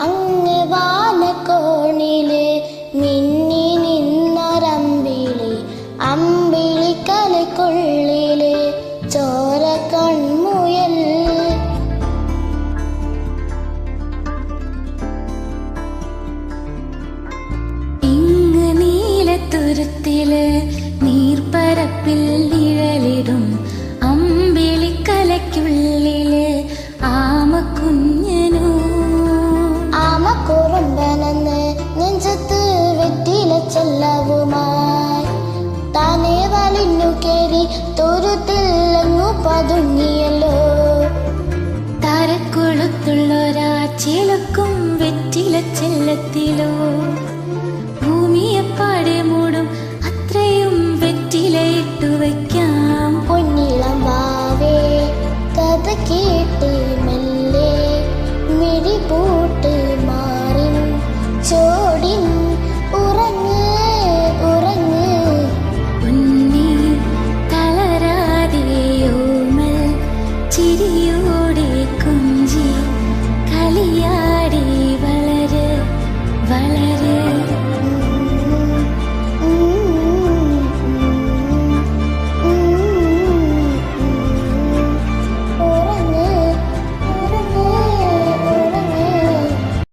അങ്ങ് വാനക്കോണില് മിന്നി നിന്നൊരമ്പിളി, അമ്പിളിക്കലയ്ക്കുള്ളില് ചോര കൺമുയൽ. ഇങ്ങ് നീലത്തുരുത്തില് നീർപ്പരപ്പിൽ നിഴലിടും അമ്പിളിക്കലയ്ക്കുള്ളില് ആമക്കുഞ്ഞനു. ആമക്കുറുമ്പനെന്ന് നെഞ്ചത്ത് വെറ്റില ചെല്ലവുമായി താനെ വലിഞ്ഞു കേറി തുരുത്തിലങ്ങു പതുങ്ങിയല്ലോ. തരക്കൊളുത്തുള്ളൊരാ ചിലക്കും വെറ്റില ചെല്ലത്തിലോ.